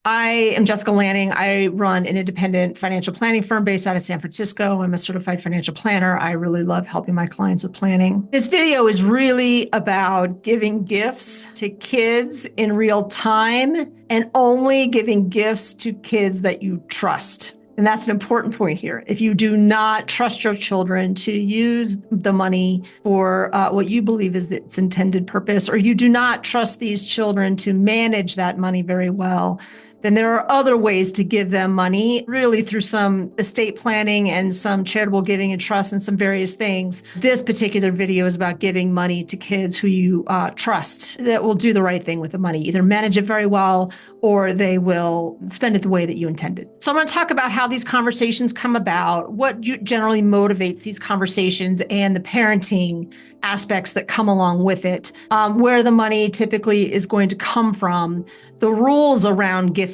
I am Jessica Lanning. I run an independent financial planning firm based out of San Francisco. I'm a certified financial planner. I really love helping my clients with planning. This video is really about giving gifts to kids in real time and only giving gifts to kids that you trust. And that's an important point here. If you do not trust your children to use the money for what you believe is its intended purpose, or you do not trust these children to manage that money very well, then there are other ways to give them money, really through some estate planning and some charitable giving and trust and some various things. This particular video is about giving money to kids who you trust that will do the right thing with the money, either manage it very well or they will spend it the way that you intended. So I'm going to talk about how these conversations come about, what generally motivates these conversations, and the parenting aspects that come along with it, where the money typically is going to come from, the rules around gifting.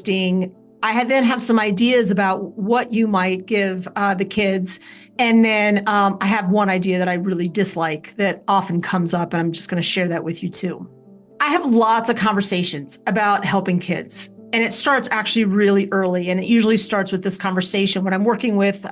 I then have some ideas about what you might give the kids. And then I have one idea that I really dislike that often comes up, and I'm just going to share that with you too. I have lots of conversations about helping kids, and it starts actually really early. And it usually starts with this conversation when I'm working with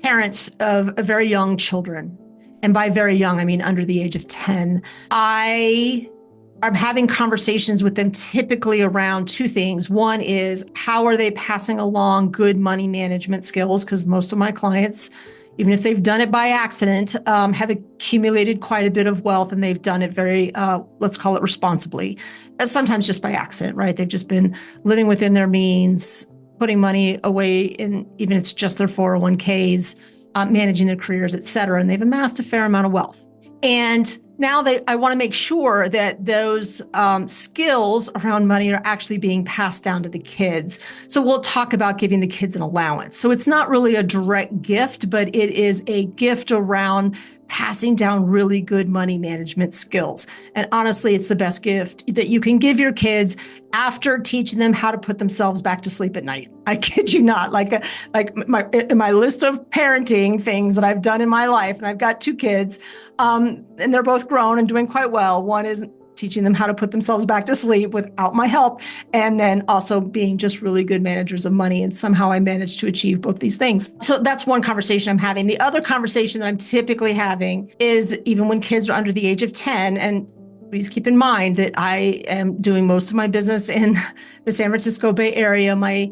parents of very young children. And by very young, I mean under the age of 10. I'm having conversations with them typically around two things. One is, how are they passing along good money management skills? Because most of my clients, even if they've done it by accident, have accumulated quite a bit of wealth, and they've done it very, let's call it responsibly. Sometimes just by accident, right? They've just been living within their means, putting money away in, even if it's just their 401ks, managing their careers, et cetera. And they've amassed a fair amount of wealth. And now I want to make sure that those skills around money are actually being passed down to the kids. So we'll talk about giving the kids an allowance. So it's not really a direct gift, but it is a gift around passing down really good money management skills. And honestly, it's the best gift that you can give your kids after teaching them how to put themselves back to sleep at night. I kid you not. In my list of parenting things that I've done in my life, and I've got two kids, and they're both grown and doing quite well. One is teaching them how to put themselves back to sleep without my help, and then also being just really good managers of money. And somehow I managed to achieve both these things. So that's one conversation I'm having. The other conversation that I'm typically having is even when kids are under the age of 10, and please keep in mind that I am doing most of my business in the San Francisco Bay Area. My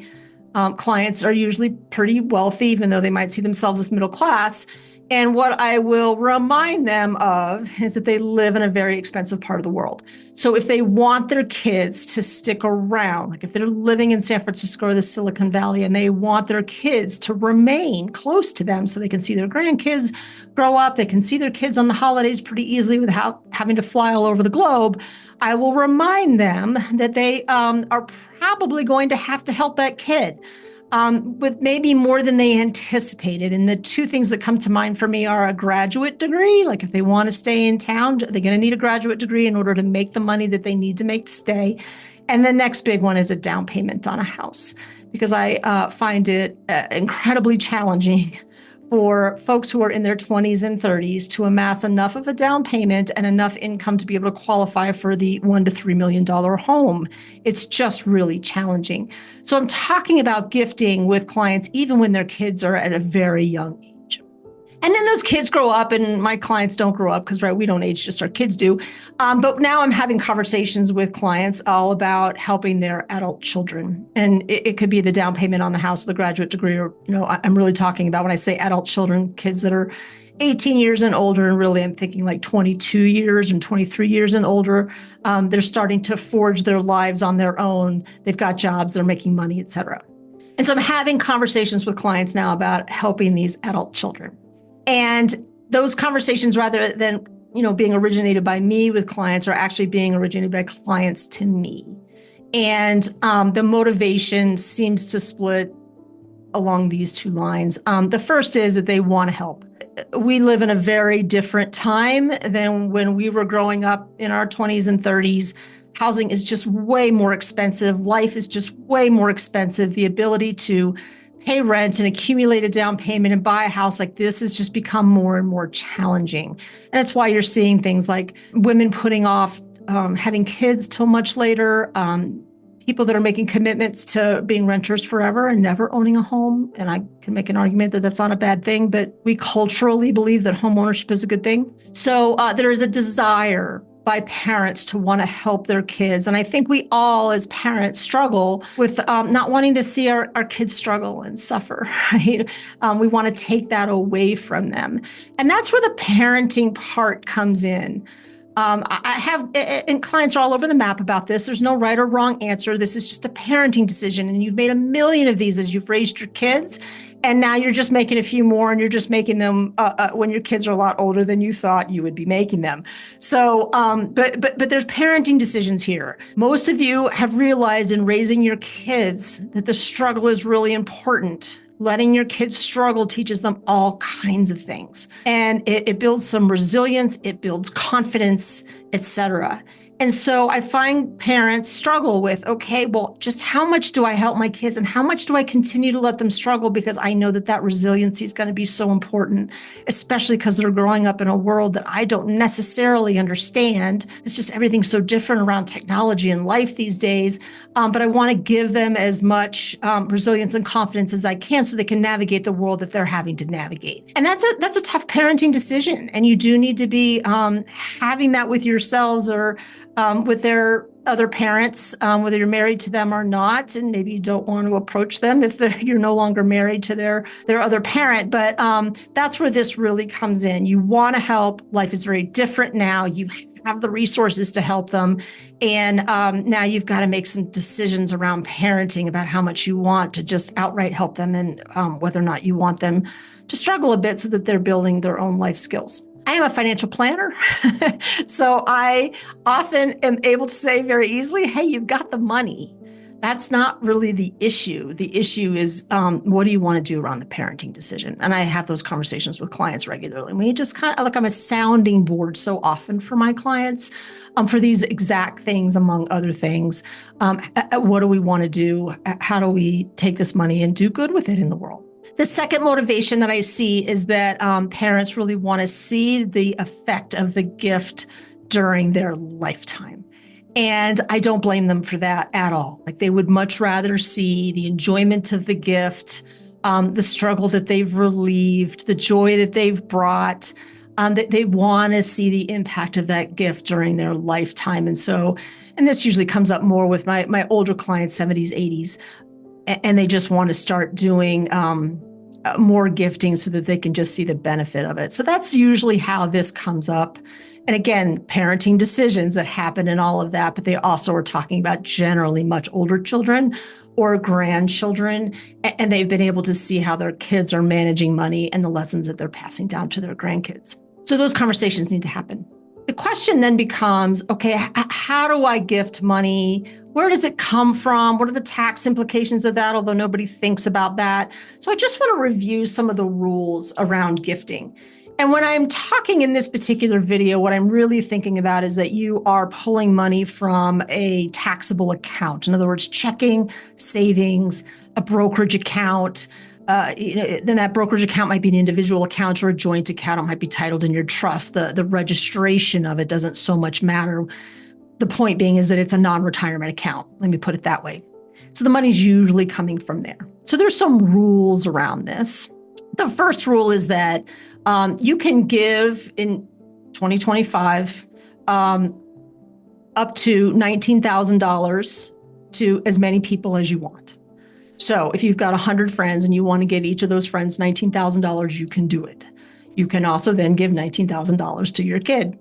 clients are usually pretty wealthy, even though they might see themselves as middle class. And what I will remind them of is that they live in a very expensive part of the world. So if they want their kids to stick around, like if they're living in San Francisco or the Silicon Valley and they want their kids to remain close to them so they can see their grandkids grow up, they can see their kids on the holidays pretty easily without having to fly all over the globe, I will remind them that they are probably going to have to help that kid. With maybe more than they anticipated. And the two things that come to mind for me are a graduate degree. Like if they want to stay in town, they're going to need a graduate degree in order to make the money that they need to make to stay. And the next big one is a down payment on a house, because I find it incredibly challenging for folks who are in their 20s and 30s to amass enough of a down payment and enough income to be able to qualify for the $1 to $3 million home. It's just really challenging. So I'm talking about gifting with clients even when their kids are at a very young age. And then those kids grow up, and my clients don't grow up because, right, we don't age, just our kids do. But now I'm having conversations with clients all about helping their adult children. And it could be the down payment on the house, the graduate degree, or, I'm really talking about when I say adult children, kids that are 18 years and older. And really, I'm thinking like 22 years and 23 years and older. They're starting to forge their lives on their own. They've got jobs, they're making money, et cetera. And so I'm having conversations with clients now about helping these adult children. And those conversations, rather than, being originated by me with clients, are actually being originated by clients to me. And the motivation seems to split along these two lines. The first is that they want to help. We live in a very different time than when we were growing up in our 20s and 30s. Housing is just way more expensive. Life is just way more expensive. The ability to pay rent and accumulate a down payment and buy a house like this has just become more and more challenging. And that's why you're seeing things like women putting off having kids till much later, people that are making commitments to being renters forever and never owning a home. And I can make an argument that that's not a bad thing, but we culturally believe that home ownership is a good thing. So there is a desire by parents to want to help their kids. And I think we all, as parents, struggle with not wanting to see our kids struggle and suffer, right? We want to take that away from them. And that's where the parenting part comes in. I have, and clients are all over the map about this. There's no right or wrong answer. This is just a parenting decision. And you've made a million of these as you've raised your kids. And now you're just making a few more, and you're just making them when your kids are a lot older than you thought you would be making them. So, but there's parenting decisions here. Most of you have realized in raising your kids that the struggle is really important. Letting your kids struggle teaches them all kinds of things. And it builds some resilience, it builds confidence, etc. And so I find parents struggle with, okay, well, just how much do I help my kids and how much do I continue to let them struggle? Because I know that resiliency is going to be so important, especially because they're growing up in a world that I don't necessarily understand. It's just everything's so different around technology and life these days. But I want to give them as much resilience and confidence as I can so they can navigate the world that they're having to navigate. And that's a tough parenting decision. And you do need to be having that with yourselves or with their other parents, whether you're married to them or not, and maybe you don't want to approach them if you're no longer married to their other parent. But that's where this really comes in. You want to help. Life is very different now. You have the resources to help them. And now you've got to make some decisions around parenting about how much you want to just outright help them and whether or not you want them to struggle a bit so that they're building their own life skills. I am a financial planner, so I often am able to say very easily, hey, you've got the money. That's not really the issue. The issue is, what do you want to do around the parenting decision? And I have those conversations with clients regularly. And we just kind of, I'm a sounding board so often for my clients for these exact things, among other things. What do we want to do? How do we take this money and do good with it in the world? The second motivation that I see is that parents really want to see the effect of the gift during their lifetime. And I don't blame them for that at all. Like they would much rather see the enjoyment of the gift, the struggle that they've relieved, the joy that they've brought, that they want to see the impact of that gift during their lifetime. And so, and this usually comes up more with my older clients, 70s, 80s, and they just want to start doing more gifting so that they can just see the benefit of it. So that's usually how this comes up. And again, parenting decisions that happen and all of that, but they also are talking about generally much older children or grandchildren, and they've been able to see how their kids are managing money and the lessons that they're passing down to their grandkids. So those conversations need to happen. The question then becomes, okay, how do I gift money? Where does it come from? What are the tax implications of that? Although nobody thinks about that. So I just want to review some of the rules around gifting. And when I'm talking in this particular video, what I'm really thinking about is that you are pulling money from a taxable account. In other words, checking, savings, a brokerage account. Then that brokerage account might be an individual account or a joint account. It might be titled in your trust. The registration of it doesn't so much matter. The point being is that it's a non-retirement account. Let me put it that way. So the money's usually coming from there. So there's some rules around this. The first rule is that you can give in 2025 up to $19,000 to as many people as you want. So if you've got 100 friends and you want to give each of those friends $19,000, you can do it. You can also then give $19,000 to your kid.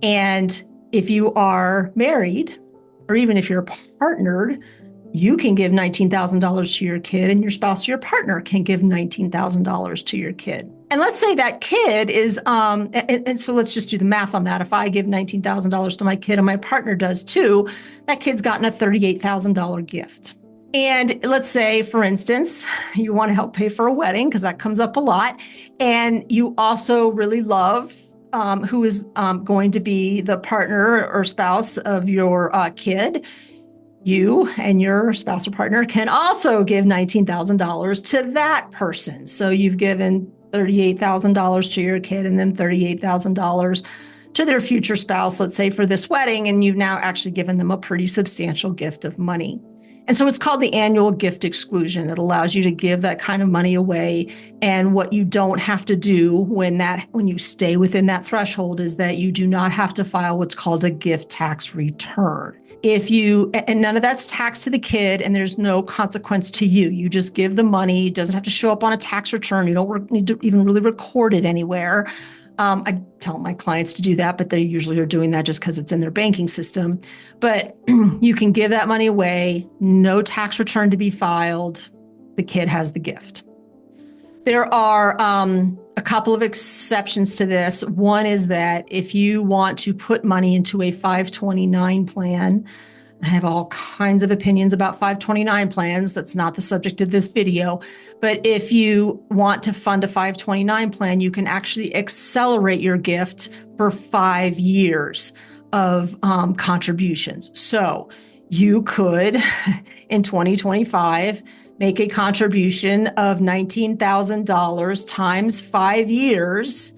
And if you are married, or even if you're partnered, you can give $19,000 to your kid, and your spouse or your partner can give $19,000 to your kid. And let's say that kid is, and so let's just do the math on that. If I give $19,000 to my kid and my partner does too, that kid's gotten a $38,000 gift. And let's say, for instance, you want to help pay for a wedding, because that comes up a lot. And you also really love who is going to be the partner or spouse of your kid. You and your spouse or partner can also give $19,000 to that person. So you've given $38,000 to your kid and then $38,000 to their future spouse, let's say for this wedding, and you've now actually given them a pretty substantial gift of money. And so it's called the annual gift exclusion. It allows you to give that kind of money away. And what you don't have to do when you stay within that threshold is that you do not have to file what's called a gift tax return. And none of that's taxed to the kid, and there's no consequence to you. You just give the money. It doesn't have to show up on a tax return. You don't need to even really record it anywhere. I tell my clients to do that, but they usually are doing that just because it's in their banking system. But you can give that money away, no tax return to be filed. The kid has the gift. There are a couple of exceptions to this. One is that if you want to put money into a 529 plan, I have all kinds of opinions about 529 plans. That's not the subject of this video. But if you want to fund a 529 plan, you can actually accelerate your gift for 5 years of contributions. So you could, in 2025, make a contribution of $19,000 times 5 years.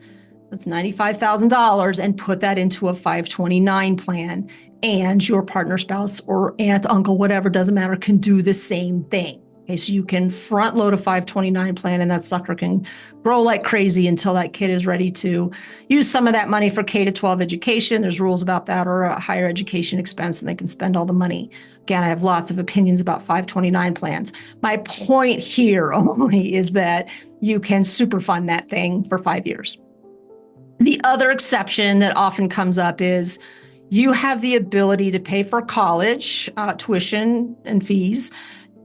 That's $95,000, and put that into a 529 plan. And your partner, spouse, or aunt, uncle, whatever, doesn't matter, can do the same thing. Okay, so you can front load a 529 plan, and that sucker can grow like crazy until that kid is ready to use some of that money for K-12 education. There's rules about that, or a higher education expense, and they can spend all the money. Again, I have lots of opinions about 529 plans. My point here only is that you can superfund that thing for 5 years. The other exception that often comes up is you have the ability to pay for college, tuition and fees,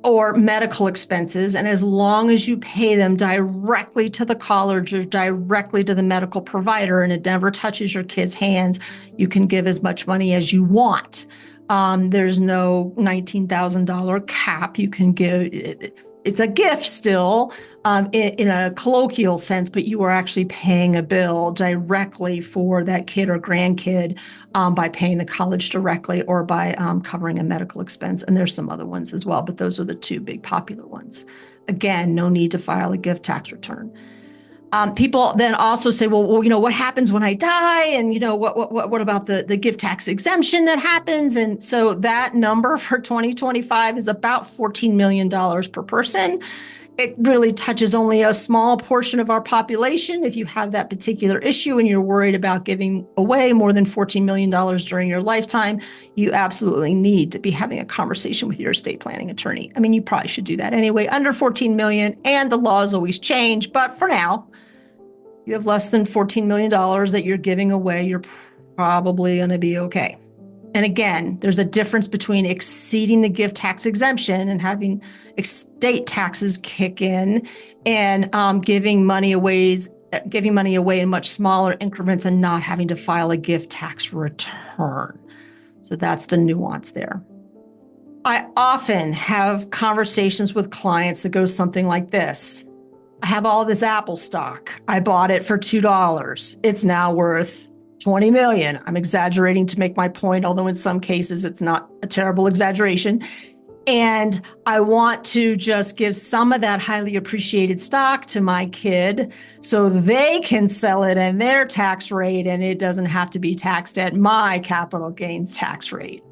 or medical expenses. And as long as you pay them directly to the college or directly to the medical provider, and it never touches your kid's hands, you can give as much money as you want. There's no $19,000 cap. You can give. It's a gift still in a colloquial sense, but you are actually paying a bill directly for that kid or grandkid by paying the college directly, or by covering a medical expense. And there's some other ones as well, but those are the two big popular ones. Again, no need to file a gift tax return. People then also say, well, what happens when I die? And, what about the gift tax exemption that happens? And so that number for 2025 is about $14 million per person. It really touches only a small portion of our population. If you have that particular issue and you're worried about giving away more than $14 million during your lifetime, you absolutely need to be having a conversation with your estate planning attorney. I mean, you probably should do that anyway, under $14 million, and the laws always change. But for now, you have less than $14 million that you're giving away, you're probably going to be okay. And again, there's a difference between exceeding the gift tax exemption and having estate taxes kick in, and giving money away in much smaller increments and not having to file a gift tax return. So that's the nuance there. I often have conversations with clients that go something like this. I have all this Apple stock. I bought it for $2. It's now worth $20 million. I'm exaggerating to make my point, although in some cases it's not a terrible exaggeration. And I want to just give some of that highly appreciated stock to my kid so they can sell it at their tax rate, and it doesn't have to be taxed at my capital gains tax rate.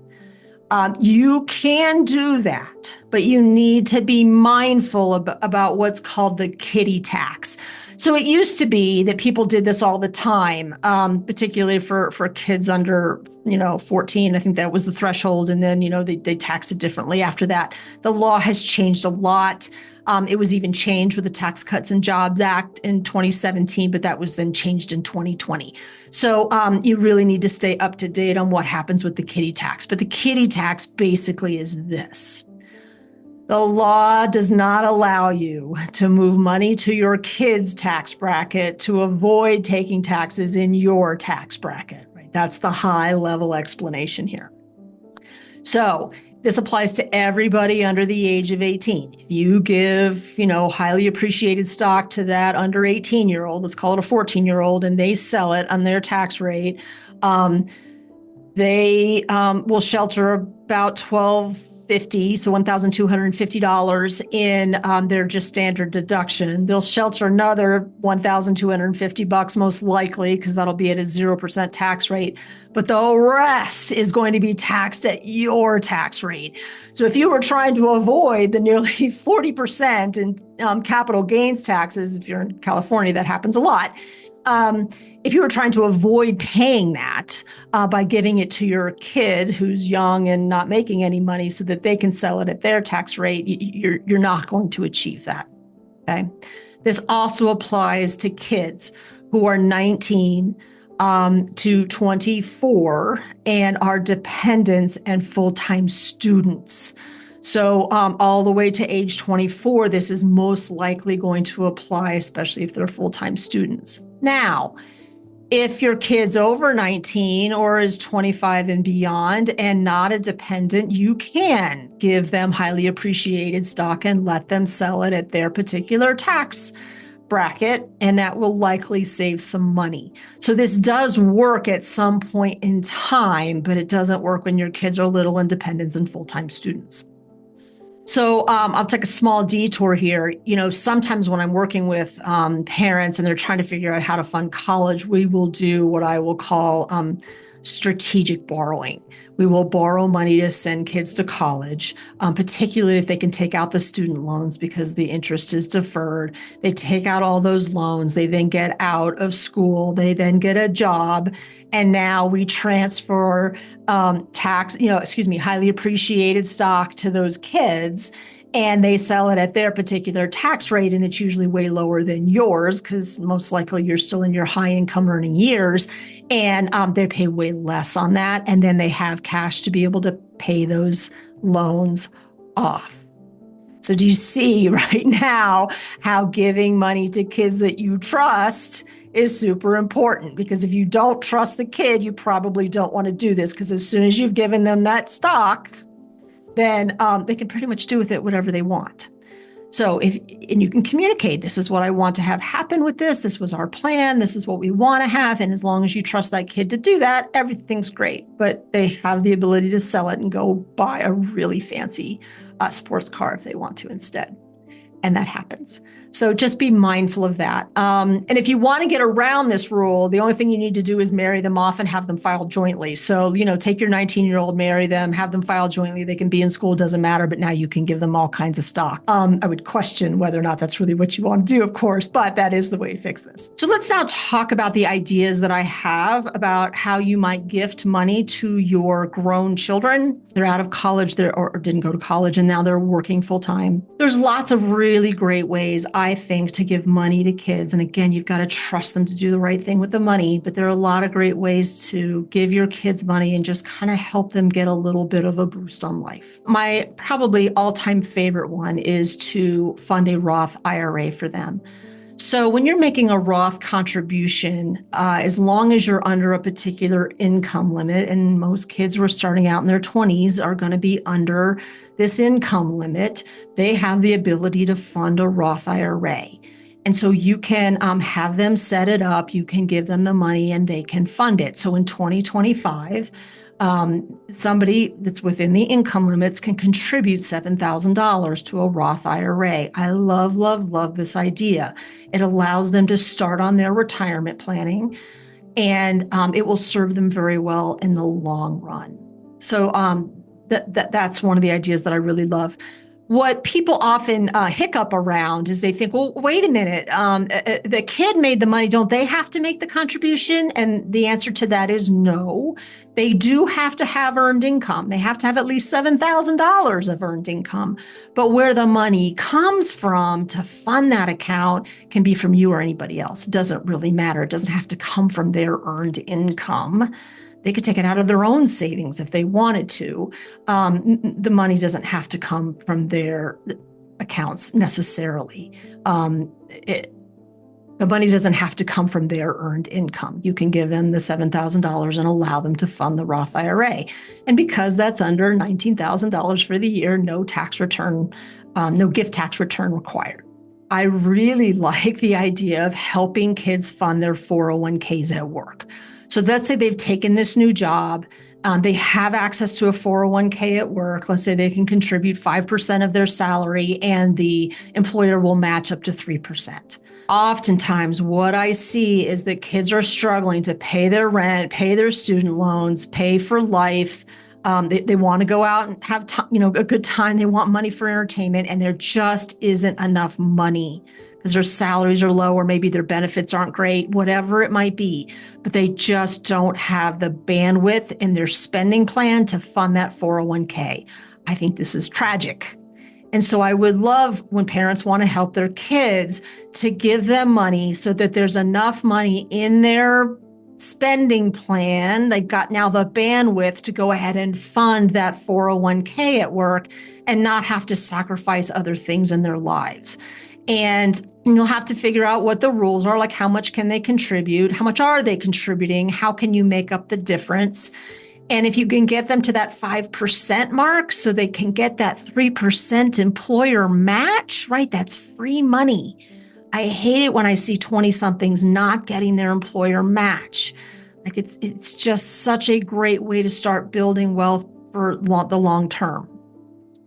You can do that, but you need to be mindful about what's called the kiddie tax. So it used to be that people did this all the time, particularly for kids under 14. I think that was the threshold. And then, they taxed it differently after that. The law has changed a lot. It was even changed with the Tax Cuts and Jobs Act in 2017, but that was then changed in 2020. So you really need to stay up to date on what happens with the kiddie tax. But the kiddie tax basically is this. The law does not allow you to move money to your kid's tax bracket to avoid taking taxes in your tax bracket, right? That's the high level explanation here. So this applies to everybody under the age of 18. If you give, highly appreciated stock to that under 18-year-old, let's call it a 14-year-old, and they sell it on their tax rate, they will shelter about 12 $1,250, so $1,250 in their just standard deduction. They'll shelter another $1,250 most likely, because that'll be at a 0% tax rate. But the rest is going to be taxed at your tax rate. So if you were trying to avoid the nearly 40% in capital gains taxes, if you're in California, that happens a lot. If you were trying to avoid paying that by giving it to your kid who's young and not making any money so that they can sell it at their tax rate, you're not going to achieve that. Okay. This also applies to kids who are 19 to 24 and are dependents and full-time students. So all the way to age 24, this is most likely going to apply, especially if they're full-time students. Now, if your kid's over 19 or is 25 and beyond and not a dependent, you can give them highly appreciated stock and let them sell it at their particular tax bracket, and that will likely save some money. So this does work at some point in time, but it doesn't work when your kids are little and dependents and full-time students. So I'll take a small detour here. Sometimes when I'm working with parents and they're trying to figure out how to fund college, we will do what I will call strategic borrowing. We will borrow money to send kids to college, particularly if they can take out the student loans because the interest is deferred. They take out all those loans. They then get out of school. They then get a job. And now we transfer highly appreciated stock to those kids, and they sell it at their particular tax rate. And it's usually way lower than yours because most likely you're still in your high income earning years, and they pay way less on that. And then they have cash to be able to pay those loans off. So do you see right now how giving money to kids that you trust is super important? Because if you don't trust the kid, you probably don't want to do this, because as soon as you've given them that stock, then they can pretty much do with it whatever they want. So and you can communicate, this is what I want to have happen with this. This was our plan. This is what we want to have. And as long as you trust that kid to do that, everything's great. But they have the ability to sell it and go buy a really fancy sports car if they want to instead. And that happens. So just be mindful of that. And if you want to get around this rule, the only thing you need to do is marry them off and have them file jointly. So, take your 19-year-old, marry them, have them file jointly. They can be in school, doesn't matter, but now you can give them all kinds of stock. I would question whether or not that's really what you want to do, of course, but that is the way to fix this. So let's now talk about the ideas that I have about how you might gift money to your grown children. They're out of college or didn't go to college, and now they're working full time. There's lots of really great ways, I think, to give money to kids. And again, you've got to trust them to do the right thing with the money, but there are a lot of great ways to give your kids money and just kind of help them get a little bit of a boost on life. My probably all-time favorite one is to fund a Roth IRA for them. So when you're making a Roth contribution, as long as you're under a particular income limit, and most kids who are starting out in their 20s are going to be under this income limit, they have the ability to fund a Roth IRA. And so you can have them set it up, you can give them the money, and they can fund it. So in 2025, somebody that's within the income limits can contribute $7,000 to a Roth IRA. I love, love, love this idea. It allows them to start on their retirement planning, and it will serve them very well in the long run. So that's one of the ideas that I really love. What people often hiccup around is they think, well, wait a minute, the kid made the money. Don't they have to make the contribution? And the answer to that is no. They do have to have earned income. They have to have at least $7,000 of earned income. But where the money comes from to fund that account can be from you or anybody else. It doesn't really matter. It doesn't have to come from their earned income. They could take it out of their own savings if they wanted to. The money doesn't have to come from their accounts necessarily. The money doesn't have to come from their earned income. You can give them the $7,000 and allow them to fund the Roth IRA. And because that's under $19,000 for the year, no tax return, no gift tax return required. I really like the idea of helping kids fund their 401ks at work. So let's say they've taken this new job. They have access to a 401k at work. Let's say they can contribute 5% of their salary and the employer will match up to 3%. Oftentimes, what I see is that kids are struggling to pay their rent, pay their student loans, pay for life. They want to go out and have a good time. They want money for entertainment, and there just isn't enough money because their salaries are low or maybe their benefits aren't great, whatever it might be. But they just don't have the bandwidth in their spending plan to fund that 401k. I think this is tragic. And so I would love when parents want to help their kids to give them money so that there's enough money in their spending plan. They've got now the bandwidth to go ahead and fund that 401k at work and not have to sacrifice other things in their lives. And you'll have to figure out what the rules are, like how much can they contribute? How much are they contributing? How can you make up the difference? And if you can get them to that 5% mark so they can get that 3% employer match, right? That's free money. I hate it when I see 20-somethings not getting their employer match. Like it's just such a great way to start building wealth for the long term.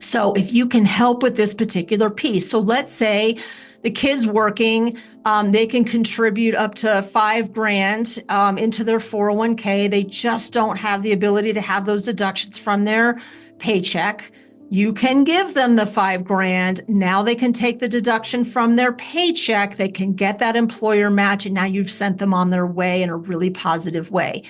So if you can help with this particular piece, so let's say the kid's working, they can contribute up to $5,000 into their 401k. They just don't have the ability to have those deductions from their paycheck. You can give them the $5,000. Now they can take the deduction from their paycheck. They can get that employer match, and now you've sent them on their way in a really positive way.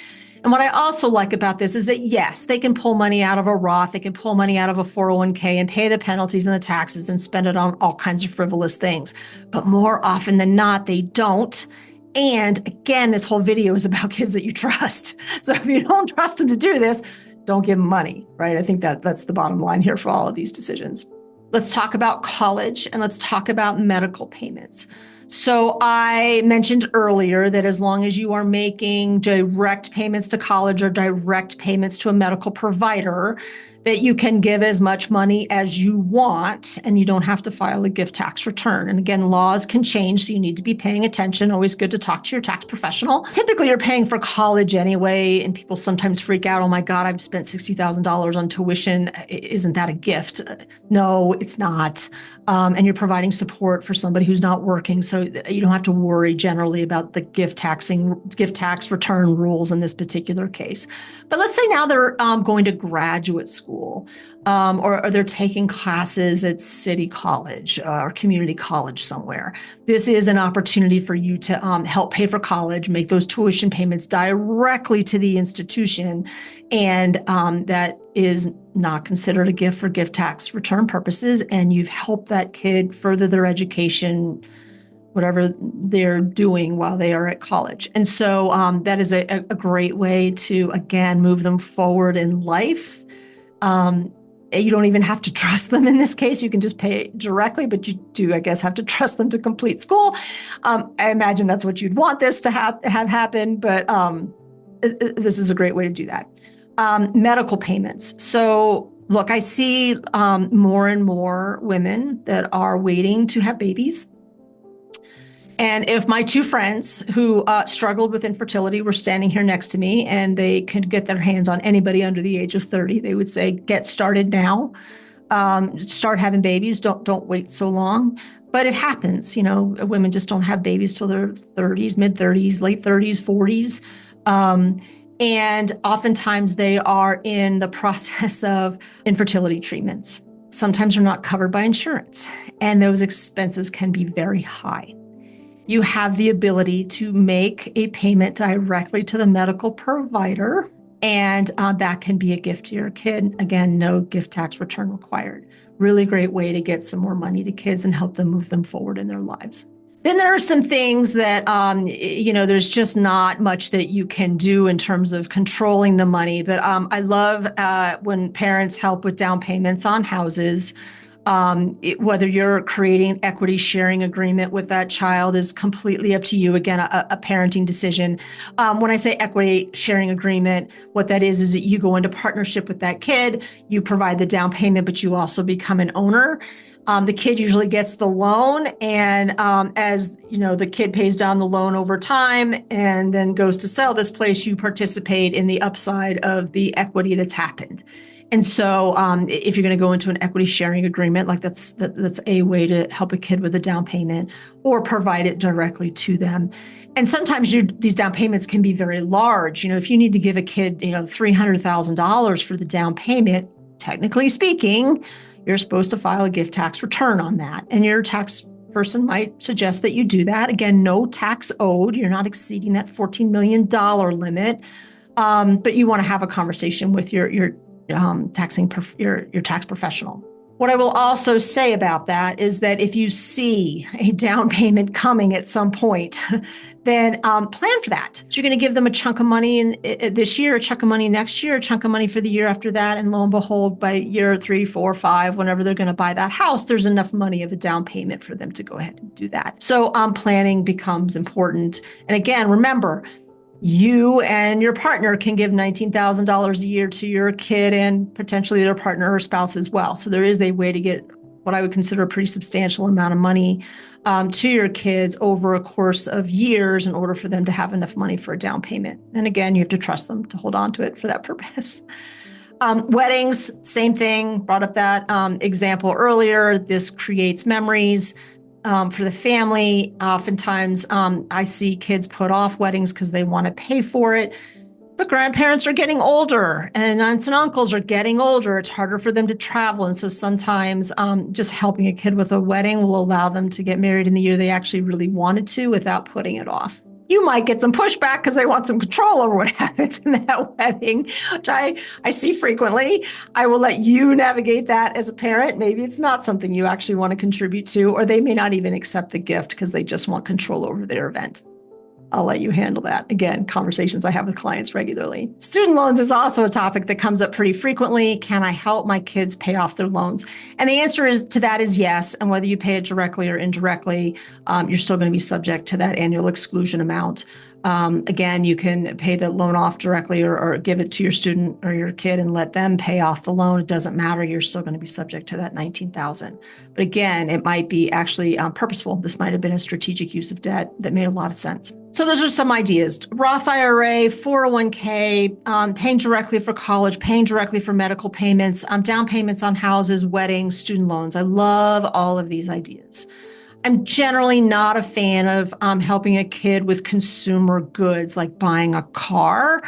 And what I also like about this is that, yes, they can pull money out of a Roth, they can pull money out of a 401k and pay the penalties and the taxes and spend it on all kinds of frivolous things. But more often than not, they don't. And again, this whole video is about kids that you trust. So if you don't trust them to do this, don't give them money, right? I think that's the bottom line here for all of these decisions. Let's talk about college and let's talk about medical payments. So I mentioned earlier that as long as you are making direct payments to college or direct payments to a medical provider, that you can give as much money as you want and you don't have to file a gift tax return. And again, laws can change, so you need to be paying attention. Always good to talk to your tax professional. Typically, you're paying for college anyway, and people sometimes freak out, oh my God, I've spent $60,000 on tuition. Isn't that a gift? No, it's not. And you're providing support for somebody who's not working, so you don't have to worry generally about the gift tax return rules in this particular case. But let's say now they're going to graduate school. Or they're taking classes at City College or community college somewhere. This is an opportunity for you to help pay for college, make those tuition payments directly to the institution, and that is not considered a gift for gift tax return purposes, and you've helped that kid further their education, whatever they're doing while they are at college. And so that is a great way to, again, move them forward in life. You don't even have to trust them in this case. You can just pay directly, but you do, I guess, have to trust them to complete school. I imagine that's what you'd want this to have happen, but this is a great way to do that. Medical payments. So look, I see more and more women that are waiting to have babies. And if my two friends who struggled with infertility were standing here next to me and they could get their hands on anybody under the age of 30, they would say, get started now, start having babies, don't wait so long. But it happens, women just don't have babies till their 30s, mid 30s, late 30s, 40s. And oftentimes they are in the process of infertility treatments. Sometimes they're not covered by insurance, and those expenses can be very high. You have the ability to make a payment directly to the medical provider, and that can be a gift to your kid. Again, no gift tax return required. Really great way to get some more money to kids and help them move them forward in their lives. Then there are some things that, there's just not much that you can do in terms of controlling the money. But I love when parents help with down payments on houses. Whether you're creating an equity sharing agreement with that child is completely up to you. Again, a parenting decision. When I say equity sharing agreement, what that is that you go into partnership with that kid, you provide the down payment, but you also become an owner. The kid usually gets the loan, and as you know, the kid pays down the loan over time and then goes to sell this place, you participate in the upside of the equity that's happened. And so if you're going to go into an equity sharing agreement, like that's a way to help a kid with a down payment or provide it directly to them. And sometimes these down payments can be very large. If you need to give a kid, $300,000 for the down payment, technically speaking, you're supposed to file a gift tax return on that. And your tax person might suggest that you do that. Again, no tax owed. You're not exceeding that $14 million limit. But you want to have a conversation with your tax professional. What I will also say about that is that if you see a down payment coming at some point, then plan for that. So you're going to give them a chunk of money in this year, a chunk of money next year, a chunk of money for the year after that. And lo and behold, by year 3, 4, 5, whenever they're going to buy that house, there's enough money of a down payment for them to go ahead and do that. So planning becomes important. And again, remember, you and your partner can give $19,000 a year to your kid and potentially their partner or spouse as well. So there is a way to get what I would consider a pretty substantial amount of money to your kids over a course of years in order for them to have enough money for a down payment. And again, you have to trust them to hold on to it for that purpose. Weddings, same thing, brought up that example earlier. This creates memories. For the family, oftentimes I see kids put off weddings because they want to pay for it, but grandparents are getting older and aunts and uncles are getting older. It's harder for them to travel. And so sometimes just helping a kid with a wedding will allow them to get married in the year they actually really wanted to without putting it off. You might get some pushback because they want some control over what happens in that wedding, which I see frequently. I will let you navigate that as a parent. Maybe it's not something you actually want to contribute to, or they may not even accept the gift because they just want control over their event. I'll let you handle that. Again, conversations I have with clients regularly. Student loans is also a topic that comes up pretty frequently. Can I help my kids pay off their loans? And the answer to that is yes. And whether you pay it directly or indirectly, you're still going to be subject to that annual exclusion amount. Again, you can pay the loan off directly or give it to your student or your kid and let them pay off the loan. It doesn't matter. You're still going to be subject to that $19,000. But again, it might be actually purposeful. This might have been a strategic use of debt that made a lot of sense. So those are some ideas. Roth IRA, 401k, paying directly for college, paying directly for medical payments, down payments on houses, weddings, student loans. I love all of these ideas. I'm generally not a fan of helping a kid with consumer goods like buying a car.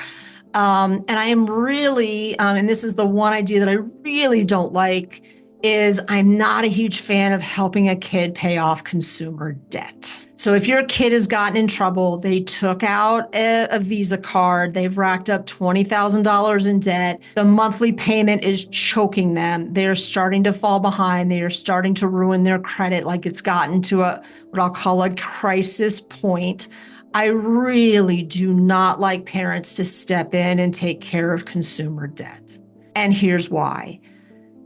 And I am really, and this is the one idea that I really don't like, is I'm not a huge fan of helping a kid pay off consumer debt. So if your kid has gotten in trouble, they took out a Visa card, they've racked up $20,000 in debt, the monthly payment is choking them, they're starting to fall behind, they are starting to ruin their credit, like it's gotten to what I'll call a crisis point. I really do not like parents to step in and take care of consumer debt. And here's why.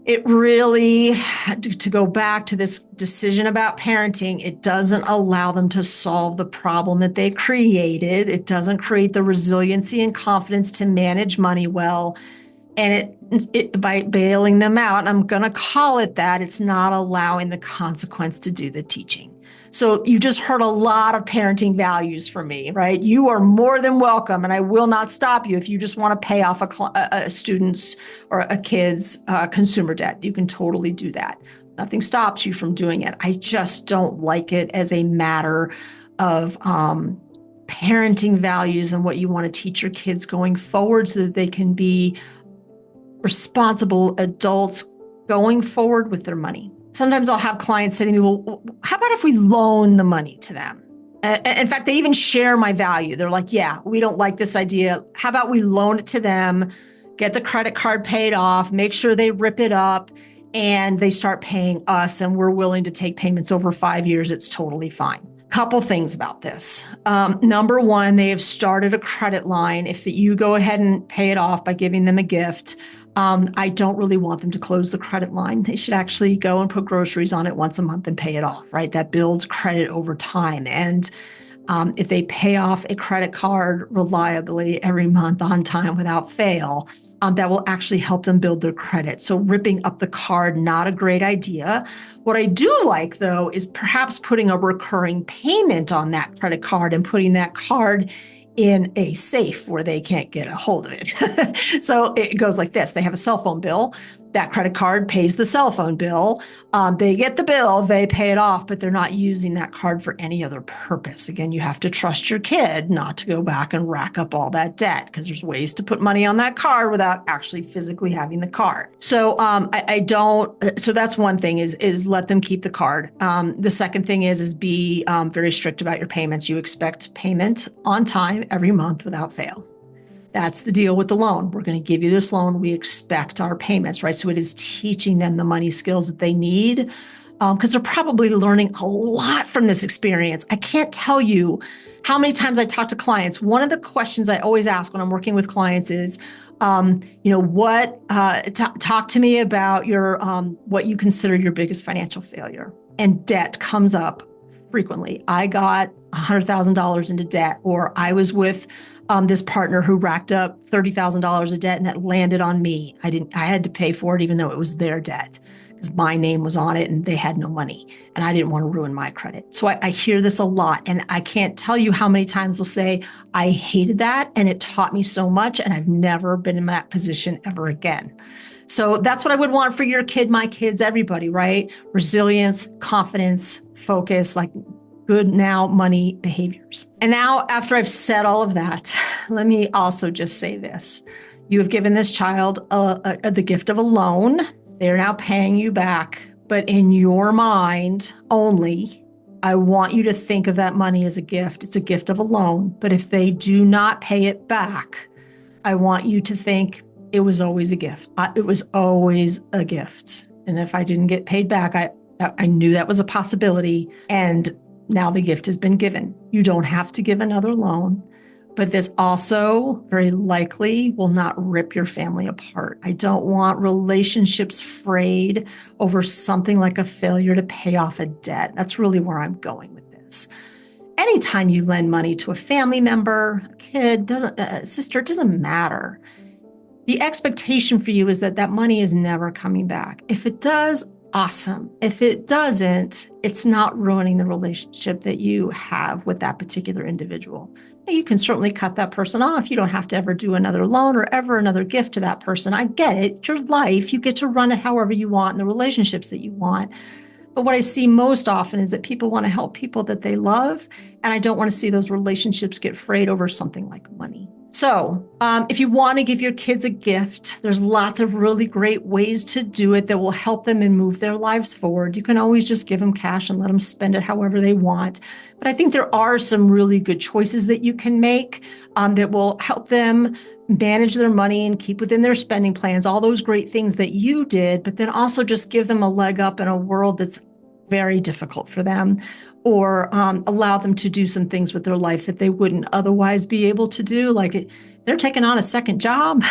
It really, to go back to this decision about parenting, it doesn't allow them to solve the problem that they created. It doesn't create the resiliency and confidence to manage money well. And it by bailing them out, and I'm going to call it that, it's not allowing the consequence to do the teaching. So you just heard a lot of parenting values from me, right? You are more than welcome, and I will not stop you if you just want to pay off a student's or a kid's consumer debt. You can totally do that. Nothing stops you from doing it. I just don't like it as a matter of parenting values and what you want to teach your kids going forward so that they can be responsible adults going forward with their money. Sometimes I'll have clients say to me, well, how about if we loan the money to them? In fact, they even share my value. They're like, yeah, we don't like this idea. How about we loan it to them, get the credit card paid off, make sure they rip it up, and they start paying us, and we're willing to take payments over 5 years. It's totally fine. Couple things about this. Number one, they have started a credit line. If you go ahead and pay it off by giving them a gift, I don't really want them to close the credit line. They should actually go and put groceries on it once a month and pay it off, right? That builds credit over time. And if they pay off a credit card reliably every month on time without fail, that will actually help them build their credit. So ripping up the card, not a great idea. What I do like, though, is perhaps putting a recurring payment on that credit card and putting that card in a safe where they can't get a hold of it. So it goes like this. They have a cell phone bill. That credit card pays the cell phone bill. They get the bill, they pay it off, but they're not using that card for any other purpose. Again, you have to trust your kid not to go back and rack up all that debt because there's ways to put money on that card without actually physically having the card. So I don't. So that's one thing is let them keep the card. The second thing is be very strict about your payments. You expect payment on time every month without fail. That's the deal with the loan. We're going to give you this loan. We expect our payments, right? So it is teaching them the money skills that they need because they're probably learning a lot from this experience. I can't tell you how many times I talk to clients. One of the questions I always ask when I'm working with clients is, talk to me about your what you consider your biggest financial failure. And debt comes up frequently. I got $100,000 into debt, or I was with this partner who racked up $30,000 of debt and that landed on me. I had to pay for it even though it was their debt because my name was on it and they had no money and I didn't want to ruin my credit. So I hear this a lot and I can't tell you how many times they'll say, I hated that and it taught me so much and I've never been in that position ever again. So that's what I would want for your kid, my kids, everybody, right? Resilience, confidence, focus, like good now money behaviors. And now, after I've said all of that, let me also just say this. You have given this child the gift of a loan. They are now paying you back, but in your mind only, I want you to think of that money as a gift. It's a gift of a loan, but if they do not pay it back, I want you to think it was always a gift. It was always a gift. And if I didn't get paid back, I knew that was a possibility. And now the gift has been given. You don't have to give another loan, but this also very likely will not rip your family apart. I don't want relationships frayed over something like a failure to pay off a debt. That's really where I'm going with this. Anytime you lend money to a family member, a kid, sister, it doesn't matter. The expectation for you is that that money is never coming back. If it does, awesome. If it doesn't, it's not ruining the relationship that you have with that particular individual. You can certainly cut that person off. You don't have to ever do another loan or ever another gift to that person. I get it. It's your life. You get to run it however you want and the relationships that you want. But what I see most often is that people want to help people that they love. And I don't want to see those relationships get frayed over something like money. So if you want to give your kids a gift, there's lots of really great ways to do it that will help them and move their lives forward. You can always just give them cash and let them spend it however they want. But I think there are some really good choices that you can make that will help them manage their money and keep within their spending plans, all those great things that you did, but then also just give them a leg up in a world that's very difficult for them, or allow them to do some things with their life that they wouldn't otherwise be able to do. Like they're taking on a second job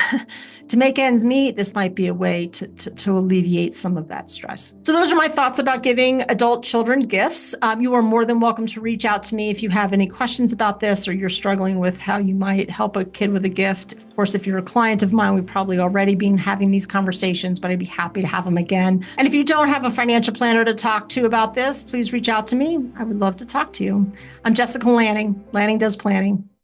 to make ends meet. This might be a way to alleviate some of that stress. So those are my thoughts about giving adult children gifts. You are more than welcome to reach out to me if you have any questions about this or you're struggling with how you might help a kid with a gift. Of course, if you're a client of mine, we've probably already been having these conversations, but I'd be happy to have them again. And if you don't have a financial planner to talk to about this, please reach out to me. I would love to talk to you. I'm Jessica Lanning. Lanning Does Planning.